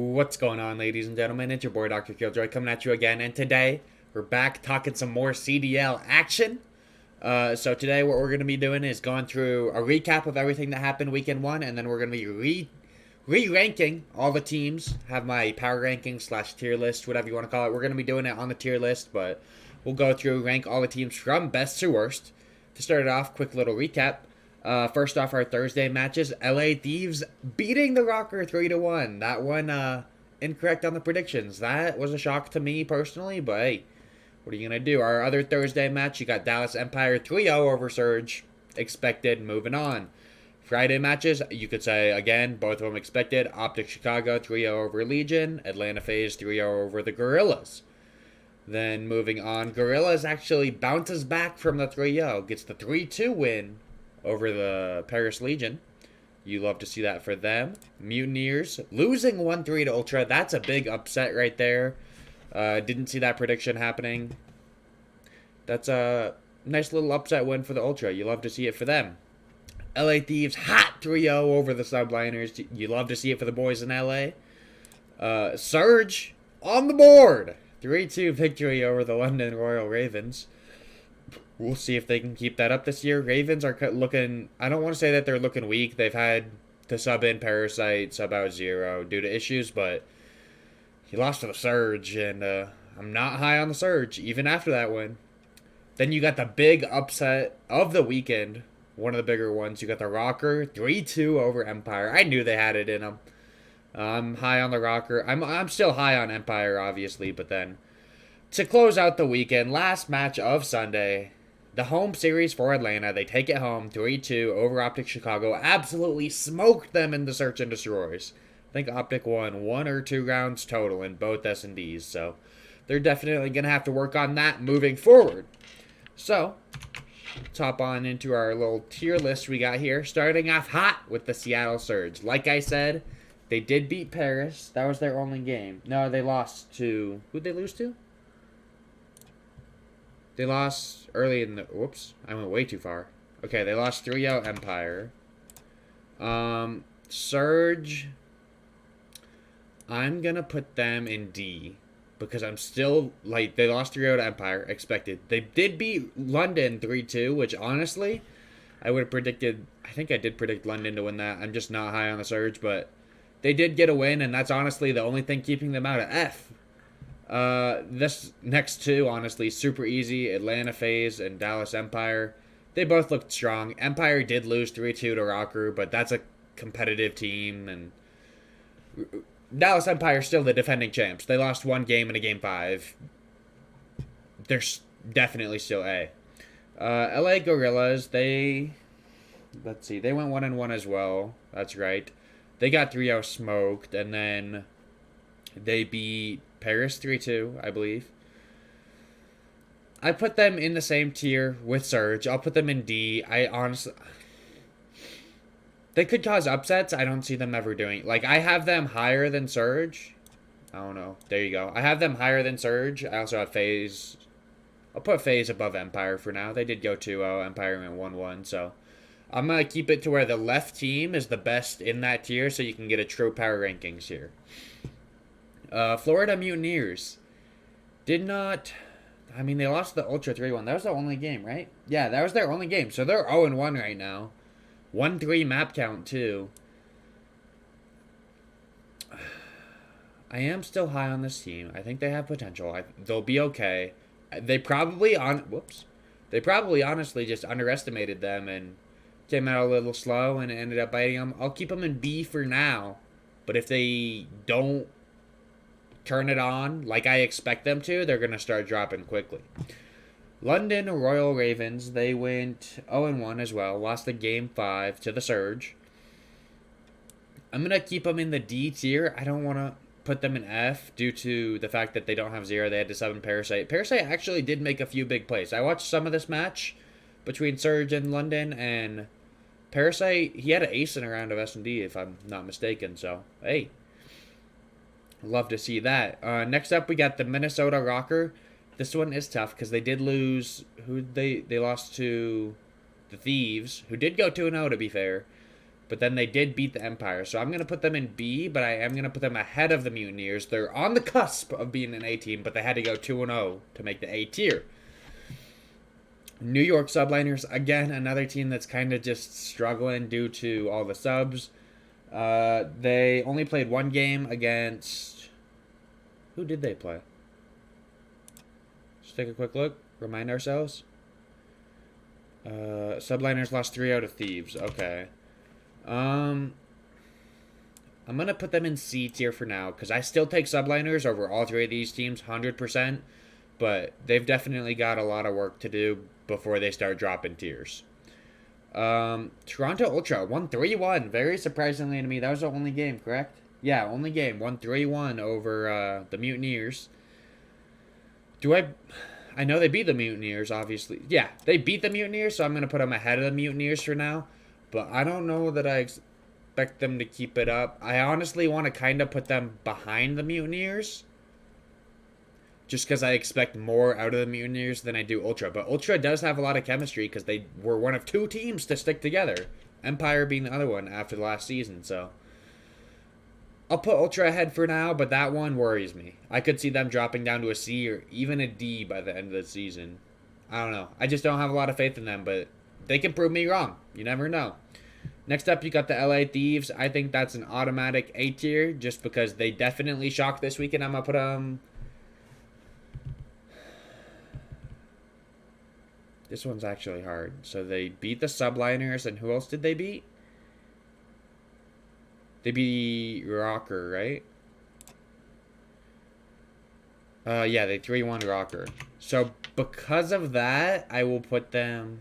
What's going on, ladies and gentlemen? It's your boy, Dr. Killjoy, coming at you again. And today, we're back talking some more CDL action. So today, what we're going to be doing is going through a recap of everything that happened weekend one. And then we're going to be re-ranking all the teams. Have my power ranking / tier list, whatever you want to call it. We're going to be doing it on the tier list. But we'll go through, rank all the teams from best to worst. To start it off, quick little recap. First off, our Thursday matches. LA Thieves beating the Rocker 3-1. That one, incorrect on the predictions. That was a shock to me personally, but hey, what are you going to do? Our other Thursday match, you got Dallas Empire 3-0 over Surge. Expected, moving on. Friday matches, you could say, again, both of them expected. Optic Chicago 3-0 over Legion. Atlanta FaZe 3-0 over the Gorillas. Then moving on, Gorillas actually bounces back from the 3-0. Gets the 3-2 win over the Paris Legion. You love to see that for them. Mutineers losing 1-3 to Ultra. That's a big upset right there. Didn't see that prediction happening. That's a nice little upset win for the Ultra. You love to see it for them. LA Thieves hot 3-0 over the Subliners. You love to see it for the boys in LA. Surge on the board. 3-2 victory over the London Royal Ravens. We'll see if they can keep that up this year. Ravens are looking... I don't want to say that they're looking weak. They've had to sub in Parasite, sub out Zero due to issues, but he lost to the Surge, and I'm not high on the Surge, even after that win. Then you got the big upset of the weekend, one of the bigger ones. You got the Rocker, 3-2 over Empire. I knew they had it in them. I'm high on the Rocker. I'm still high on Empire, obviously, but then to close out the weekend, last match of Sunday... The home series for Atlanta, they take it home 3-2 over Optic Chicago. Absolutely smoked them in the Search and Destroys. I think Optic won 1 or 2 rounds total in both S&Ds. So they're definitely going to have to work on that moving forward. So let's hop on into our little tier list we got here. Starting off hot with the Seattle Surge. Like I said, they did beat Paris. That was their only game. No, they lost to... Who'd they lose to? They lost early in the... Whoops. I went way too far. Okay, they lost 3-0 Empire. Surge. I'm going to put them in D. Because I'm still... Like, they lost 3-0 to Empire. Expected. They did beat London 3-2. Which, honestly, I would have predicted... I think I did predict London to win that. I'm just not high on the Surge. But they did get a win. And that's honestly the only thing keeping them out of F. This next two, honestly, super easy. Atlanta FaZe and Dallas Empire. They both looked strong. Empire did lose 3-2 to Rocker, but that's a competitive team. And Dallas Empire still the defending champs. They lost one game in a game 5. They're definitely still A. LA Gorillas, they... Let's see. They went 1-1 as well. That's right. They got 3-0 smoked, and then they beat Paris 3-2, I believe. I put them in the same tier with Surge. I'll put them in D. I honestly... They could cause upsets. I don't see them ever doing... Like, I have them higher than Surge. I don't know. There you go. I have them higher than Surge. I also have FaZe. I'll put FaZe above Empire for now. They did go 2-0. Empire went 1-1, so... I'm going to keep it to where the left team is the best in that tier so you can get a true power rankings here. Florida Mutineers did not... I mean, they lost the Ultra 3-1. That was the only game, right? Yeah, that was their only game. So they're 0-1 right now. 1-3 map count, too. I am still high on this team. I think they have potential. They'll be okay. They probably... They probably honestly just underestimated them and came out a little slow and ended up biting them. I'll keep them in B for now. But if they don't turn it on like I expect them to, they're going to start dropping quickly. London Royal Ravens, they went 0-1 as well. Lost the game 5 to the Surge. I'm going to keep them in the D tier. I don't want to put them in F due to the fact that they don't have Zero. They had to sub in Parasite. Parasite actually did make a few big plays. I watched some of this match between Surge and London, and Parasite, he had an ace in a round of S&D if I'm not mistaken. So, hey. Love to see that. Next up, we got the Minnesota Rocker. This one is tough because they did lose. They lost to the Thieves, who did go 2-0 to be fair. But then they did beat the Empire. So I'm going to put them in B, but I am going to put them ahead of the Mutineers. They're on the cusp of being an A team, but they had to go 2-0 to make the A tier. New York Subliners, again, another team that's kind of just struggling due to all the subs. They only played one game against... Who did they play? Just take a quick look. Remind ourselves. Subliners lost 3 out of Thieves. Okay. I'm going to put them in C tier for now, because I still take Subliners over all 3 of these teams, 100%. But they've definitely got a lot of work to do before they start dropping tiers. Toronto Ultra won 3-1. Very surprisingly to me. That was the only game, correct? Yeah, only game. Won 3-1 over the Mutineers. I know they beat the Mutineers, obviously. Yeah, they beat the Mutineers, so I'm going to put them ahead of the Mutineers for now. But I don't know that I expect them to keep it up. I honestly want to kind of put them behind the Mutineers, just because I expect more out of the Mutineers than I do Ultra. But Ultra does have a lot of chemistry because they were one of 2 teams to stick together. Empire being the other one after the last season, so... I'll put Ultra ahead for now, but that one worries me. I could see them dropping down to a C or even a D by the end of the season. I don't know. I just don't have a lot of faith in them, but they can prove me wrong. You never know. Next up, you got the LA Thieves. I think that's an automatic A tier just because they definitely shocked this weekend. I'm going to put them... This one's actually hard. So they beat the Subliners, and who else did they beat? They beat Rocker, right? Yeah, they 3-1 Rocker. So because of that, I will put them...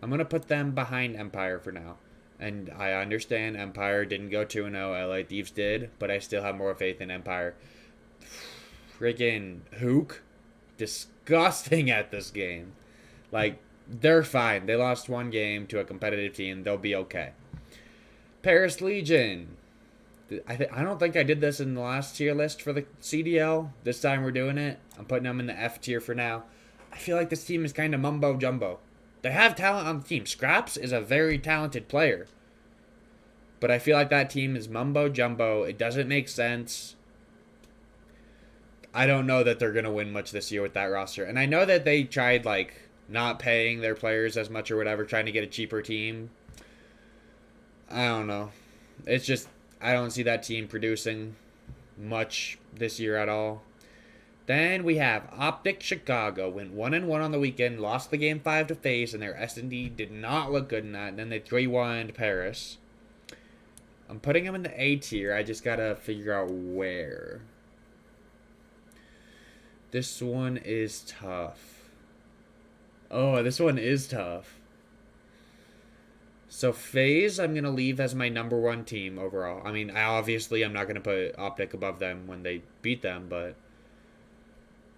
I'm going to put them behind Empire for now. And I understand Empire didn't go 2-0, LA Thieves did, but I still have more faith in Empire. Freaking Hook. Disgusting at this game. Like, they're fine. They lost 1 game to a competitive team. They'll be okay. Paris Legion. I don't think I did this in the last tier list for the CDL. This time we're doing it. I'm putting them in the F tier for now. I feel like this team is kind of mumbo-jumbo. They have talent on the team. Scraps is a very talented player. But I feel like that team is mumbo-jumbo. It doesn't make sense. I don't know that they're going to win much this year with that roster. And I know that they tried, like, not paying their players as much or whatever, trying to get a cheaper team. I don't know. It's just, I don't see that team producing much this year at all. Then we have Optic Chicago. Went 1-1 on the weekend, lost the game 5 to FaZe, and their S&D did not look good in that. And then they 3-1 Paris. I'm putting them in the A tier. I just got to figure out where. This one is tough. Oh, this one is tough. So FaZe, I'm going to leave as my number 1 team overall. I mean, obviously, I'm not going to put Optic above them when they beat them, but...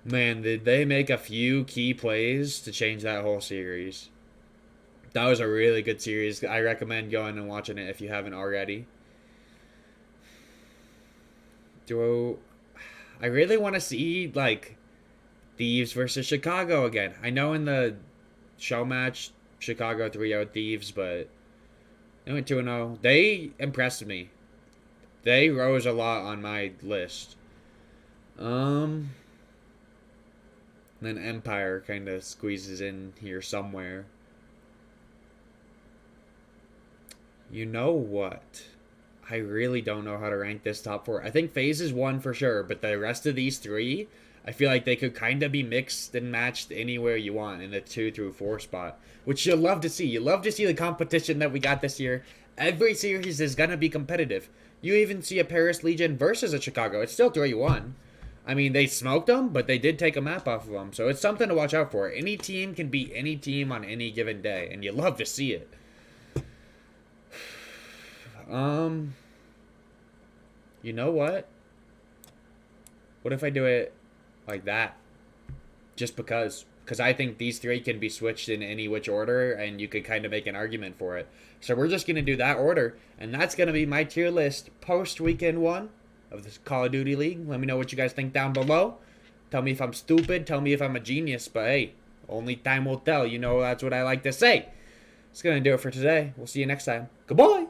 Man, did they make a few key plays to change that whole series. That was a really good series. I recommend going and watching it if you haven't already. I really want to see, like... Thieves versus Chicago again. I know in the show match, Chicago 3-0 Thieves, but they went 2-0. They impressed me. They rose a lot on my list. Then Empire kind of squeezes in here somewhere. You know what? I really don't know how to rank this top 4. I think FaZe is 1 for sure, but the rest of these 3... I feel like they could kind of be mixed and matched anywhere you want in the 2 through 4 spot, which you'll love to see. You love to see the competition that we got this year. Every series is going to be competitive. You even see a Paris Legion versus a Chicago. It's still 3-1. I mean, they smoked them, but they did take a map off of them, so it's something to watch out for. Any team can beat any team on any given day, and you love to see it. You know what? What if I do it like that? Just because I think these 3 can be switched in any which order, and you could kind of make an argument for it. So we're just going to do that order, and that's going to be my tier list post weekend 1 of this Call of Duty League. Let me know what you guys think down below. Tell me if I'm stupid. Tell me if I'm a genius. But hey, Only time will tell. You know, that's what I like to say. It's going to do it for today. We'll see you next time. Goodbye.